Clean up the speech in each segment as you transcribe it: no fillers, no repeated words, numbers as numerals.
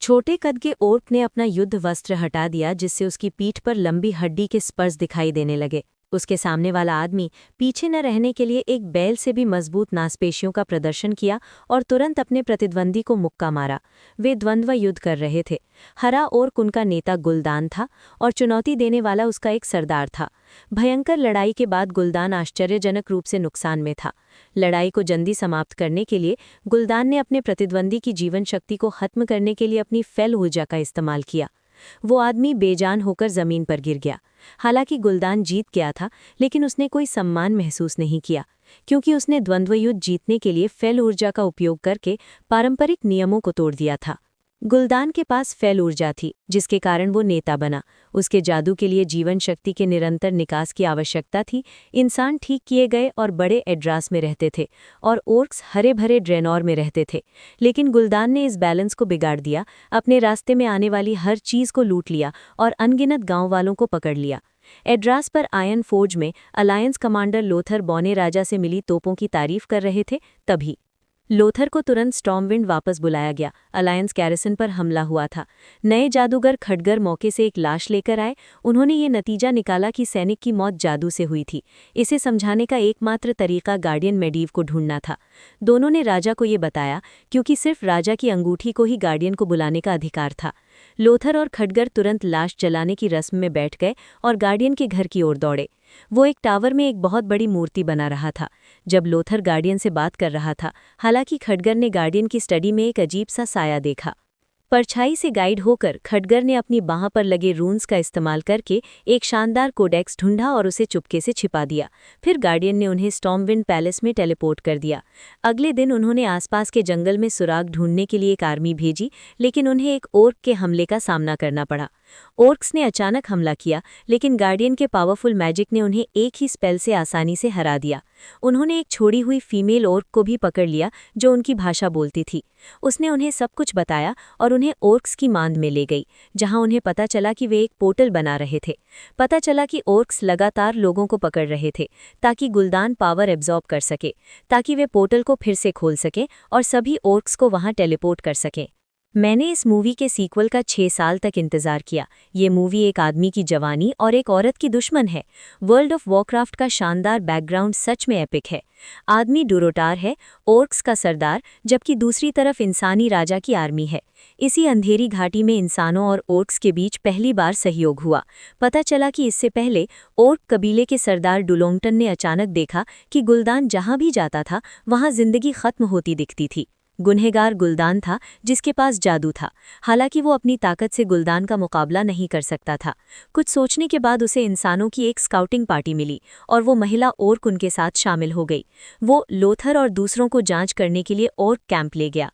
छोटे कद के ओर्क ने अपना युद्ध वस्त्र हटा दिया, जिससे उसकी पीठ पर लंबी हड्डी के स्पर्श दिखाई देने लगे। उसके सामने वाला आदमी पीछे न रहने के लिए एक बैल से भी मजबूत मांसपेशियों का प्रदर्शन किया और तुरंत अपने प्रतिद्वंदी को मुक्का मारा। वे द्वंद्व युद्ध कर रहे थे। हरा ओर्क उनका नेता गुलदान था और चुनौती देने वाला उसका एक सरदार था। भयंकर लड़ाई के बाद गुलदान आश्चर्यजनक रूप से नुकसान में था। लड़ाई को जल्दी समाप्त करने के लिए गुलदान ने अपने प्रतिद्वंदी की जीवन शक्ति को खत्म करने के लिए अपनी फैल ऊर्जा का इस्तेमाल किया। वो आदमी बेजान होकर जमीन पर गिर गया। हालांकि गुलदान जीत गया था, लेकिन उसने कोई सम्मान महसूस नहीं किया, क्योंकि उसने द्वंद्व युद्ध जीतने के लिए फैल ऊर्जा का उपयोग करके पारंपरिक नियमों को तोड़ दिया था। गुलदान के पास फैल ऊर्जा थी, जिसके कारण वो नेता बना। उसके जादू के लिए जीवन शक्ति के निरंतर निकास की आवश्यकता थी। इंसान ठीक किए गए और बड़े एड्रास में रहते थे और ओर्क्स हरे भरे ड्रेनोर में रहते थे। लेकिन गुलदान ने इस बैलेंस को बिगाड़ दिया, अपने रास्ते में आने वाली हर चीज़ को लूट लिया और अनगिनत गांव वालों को पकड़ लिया। एड्रास पर आयरन फोर्ज में अलायंस कमांडर लोथर बौने राजा से मिली तोपों की तारीफ कर रहे थे। तभी लोथर को तुरंत स्टॉर्मविंड वापस बुलाया गया। अलायंस गैरिसन पर हमला हुआ था। नए जादूगर खटगर मौके से एक लाश लेकर आए। उन्होंने ये नतीजा निकाला कि सैनिक की मौत जादू से हुई थी। इसे समझाने का एकमात्र तरीका गार्डियन मेडीव को ढूंढना था। दोनों ने राजा को ये बताया, क्योंकि सिर्फ राजा की अंगूठी को ही गार्डियन को बुलाने का अधिकार था। लोथर और खटगर तुरंत लाश जलाने की रस्म में बैठ गए और गार्डियन के घर की ओर दौड़े। वो एक टावर में एक बहुत बड़ी मूर्ति बना रहा था। जब लोथर गार्डियन से बात कर रहा था, हालांकि खटगर ने गार्डियन की स्टडी में एक अजीब सा साया देखा। परछाई से गाइड होकर खटगर ने अपनी बाह पर लगे रून्स का इस्तेमाल करके एक शानदार कोडेक्स ढूंढा और उसे चुपके से छिपा दिया। फिर गार्डियन ने उन्हें स्टॉर्मविंड पैलेस में टेलीपोर्ट कर दिया। अगले दिन उन्होंने आसपास के जंगल में सुराग ढूंढने के लिए एक आर्मी भेजी, लेकिन उन्हें एक ओर्क के हमले का सामना करना पड़ा। ओर्क्स ने अचानक हमला किया, लेकिन गार्डियन के पावरफुल मैजिक ने उन्हें एक ही स्पेल से आसानी से हरा दिया। उन्होंने एक छोड़ी हुई फीमेल ओर्क को भी पकड़ लिया, जो उनकी भाषा बोलती थी। उसने उन्हें सब कुछ बताया और उन्हें ओर्क्स की मांद में ले गई, जहां उन्हें पता चला कि वे एक पोर्टल बना रहे थे। पता चला कि ओर्क्स लगातार लोगों को पकड़ रहे थे, ताकि गुलदान पावर एब्जॉर्ब कर सके, ताकि वे पोर्टल को फिर से खोल सकें और सभी ओर्क्स को वहां टेलीपोर्ट कर सकें। मैंने इस मूवी के सीक्वल का 6 साल तक इंतजार किया। ये मूवी एक आदमी की जवानी और एक औरत की दुश्मन है। वर्ल्ड ऑफ वॉरक्राफ्ट का शानदार बैकग्राउंड सच में एपिक है। आदमी डुरोटार है, ओर्क्स का सरदार, जबकि दूसरी तरफ इंसानी राजा की आर्मी है। इसी अंधेरी घाटी में इंसानों और ओर्क्स के बीच पहली बार सहयोग हुआ। पता चला कि इससे पहले ओर्क कबीले के सरदार डुलोंगटन ने अचानक देखा कि गुलदान जहां भी जाता था, वहां जिंदगी खत्म होती दिखती थी। गुनहगार गुलदान था, जिसके पास जादू था। हालांकि वो अपनी ताकत से गुलदान का मुकाबला नहीं कर सकता था। कुछ सोचने के बाद उसे इंसानों की एक स्काउटिंग पार्टी मिली और वो महिला ओर्क उनके साथ शामिल हो गई। वो लोथर और दूसरों को जांच करने के लिए ओर्क कैंप ले गया।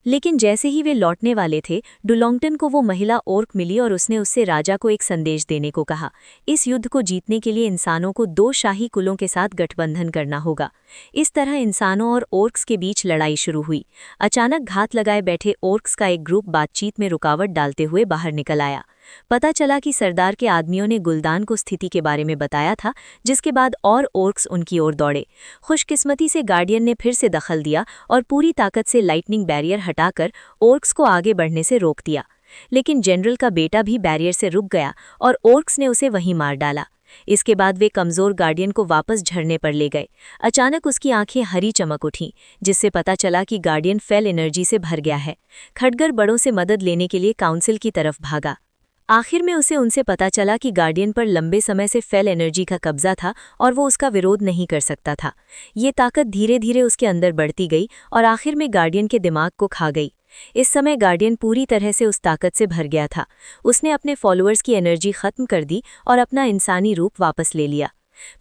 लेकिन जैसे ही वे लौटने वाले थे, डुलोंगटन को वो महिला ओर्क मिली और उसने उससे राजा को एक संदेश देने को कहा। इस युद्ध को जीतने के लिए इंसानों को 2 शाही कुलों के साथ गठबंधन करना होगा। इस तरह इंसानों और ओर्क्स के बीच लड़ाई शुरू हुई। अचानक घात लगाए बैठे ओर्क्स का एक ग्रुप बातचीत में रुकावट डालते हुए बाहर निकल आया। पता चला कि सरदार के आदमियों ने गुलदान को स्थिति के बारे में बताया था, जिसके बाद और ओर्क्स उनकी ओर दौड़े। खुशकिस्मती से गार्डियन ने फिर से दखल दिया और पूरी ताकत से लाइटनिंग बैरियर हटाकर ओर्क्स को आगे बढ़ने से रोक दिया। लेकिन जनरल का बेटा भी बैरियर से रुक गया और ओर्क्स ने उसे वहीं मार डाला। इसके बाद वे कमजोर गार्डियन को वापस झरने पर ले गए। अचानक उसकी आंखें हरी चमक उठीं, जिससे पता चला कि गार्डियन फेल एनर्जी से भर गया है। खटगर बड़ों से मदद लेने के लिए काउंसिल की तरफ भागा। आखिर में उसे उनसे पता चला कि गार्डियन पर लंबे समय से फेल एनर्जी का कब्जा था और वो उसका विरोध नहीं कर सकता था। ये ताकत धीरे धीरे उसके अंदर बढ़ती गई और आखिर में गार्डियन के दिमाग को खा गई। इस समय गार्डियन पूरी तरह से उस ताकत से भर गया था। उसने अपने फॉलोअर्स की एनर्जी खत्म कर दी और अपना इंसानी रूप वापस ले लिया।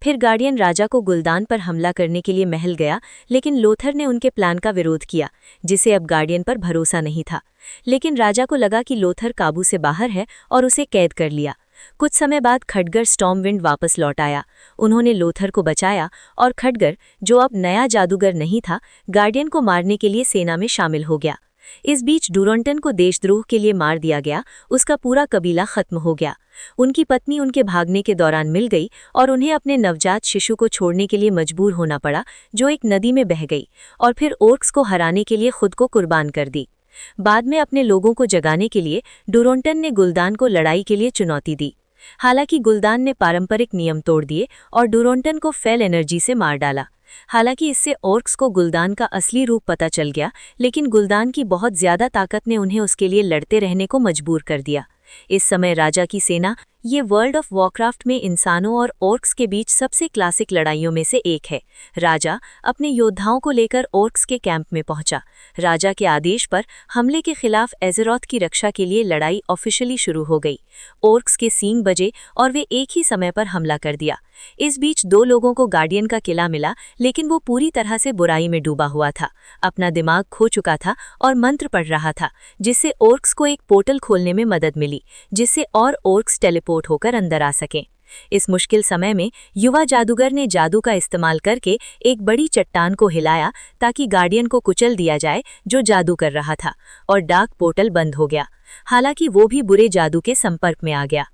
फिर गार्डियन राजा को गुलदान पर हमला करने के लिए महल गया, लेकिन लोथर ने उनके प्लान का विरोध किया, जिसे अब गार्डियन पर भरोसा नहीं था। लेकिन राजा को लगा कि लोथर काबू से बाहर है और उसे कैद कर लिया। कुछ समय बाद खटगर स्टॉर्मविंड वापस लौट आया। उन्होंने लोथर को बचाया और खटगर, जो अब नया जादूगर नहीं था, गार्डियन को मारने के लिए सेना में शामिल हो गया। इस बीच डुरोंटन को देशद्रोह के लिए मार दिया गया। उसका पूरा कबीला खत्म हो गया। उनकी पत्नी उनके भागने के दौरान मिल गई और उन्हें अपने नवजात शिशु को छोड़ने के लिए मजबूर होना पड़ा, जो एक नदी में बह गई, और फिर ओर्क्स को हराने के लिए खुद को कुर्बान कर दी। बाद में अपने लोगों को जगाने के लिए डुरोंटन ने गुल्दान को लड़ाई के लिए चुनौती दी। हालांकि गुल्दान ने पारंपरिक नियम तोड़ दिए और डुरोंटन को फेल एनर्जी से मार डाला। हालांकि इससे ऑर्क्स को गुल्दान का असली रूप पता चल गया, लेकिन गुल्दान की बहुत ज्यादा ताकत ने उन्हें उसके लिए लड़ते रहने को मजबूर कर दिया। इस समय राजा की सेना, ये वर्ल्ड ऑफ वॉरक्राफ्ट में इंसानों और ऑर्क्स के बीच सबसे क्लासिक लड़ाइयों में से एक है। राजा अपने योद्धाओं को लेकर ऑर्क्स के कैंप में पहुंचा। राजा के आदेश पर हमले के खिलाफ एज़ेरोथ की रक्षा के लिए लड़ाई ऑफिशियली शुरू हो गई। ऑर्क्स के सींग बजे और वे एक ही समय पर हमला कर दिया। इस बीच दो लोगों को गार्डियन का किला मिला, लेकिन वो पूरी तरह से बुराई में डूबा हुआ था, अपना दिमाग खो चुका था और मंत्र पढ़ रहा था, जिससे ऑर्क्स को एक पोर्टल खोलने में मदद मिली, जिससे और ऑर्क्स टेलीपोर्ट होकर अंदर आ सकें। इस मुश्किल समय में युवा जादूगर ने जादू का इस्तेमाल करके एक बड़ी चट्टान को हिलाया ताकि गार्डियन को कुचल दिया जाए जो जादू कर रहा था, और डार्क पोर्टल बंद हो गया। हालांकि वो भी बुरे जादू के संपर्क में आ गया।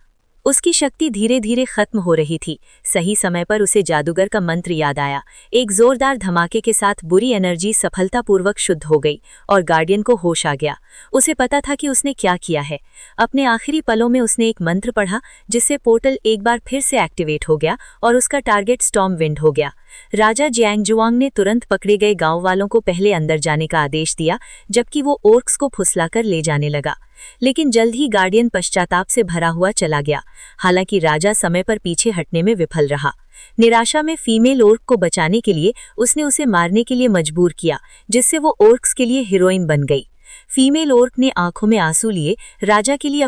उसकी शक्ति धीरे धीरे खत्म हो रही थी। सही समय पर उसे जादूगर का मंत्र याद आया। एक जोरदार धमाके के साथ बुरी एनर्जी सफलतापूर्वक शुद्ध हो गई और गार्डियन को होश आ गया। उसे पता था कि उसने क्या किया है। अपने आखिरी पलों में उसने एक मंत्र पढ़ा, जिससे पोर्टल एक बार फिर से एक्टिवेट हो गया और उसका टारगेट स्टॉर्म विंड हो गया। राजा जियांगजुआंग ने तुरंत पकड़े गए गांव वालों को पहले अंदर जाने का आदेश दिया, जबकि वो ऑर्क्स को फुसलाकर ले जाने लगा। लेकिन जल्द ही गार्डियन पश्चाताप से भरा हुआ चला गया। हालांकि राजा समय पर पीछे हटने में विफल रहा। निराशा में फीमेल ऑर्क को बचाने के लिए उसने उसे मारने के लिए मजबूर किया, जिससे वो ऑर्क्स के लिए हीरोइन बन गई। फीमेल ऑर्क ने आंखों में आंसू लिए राजा के लिए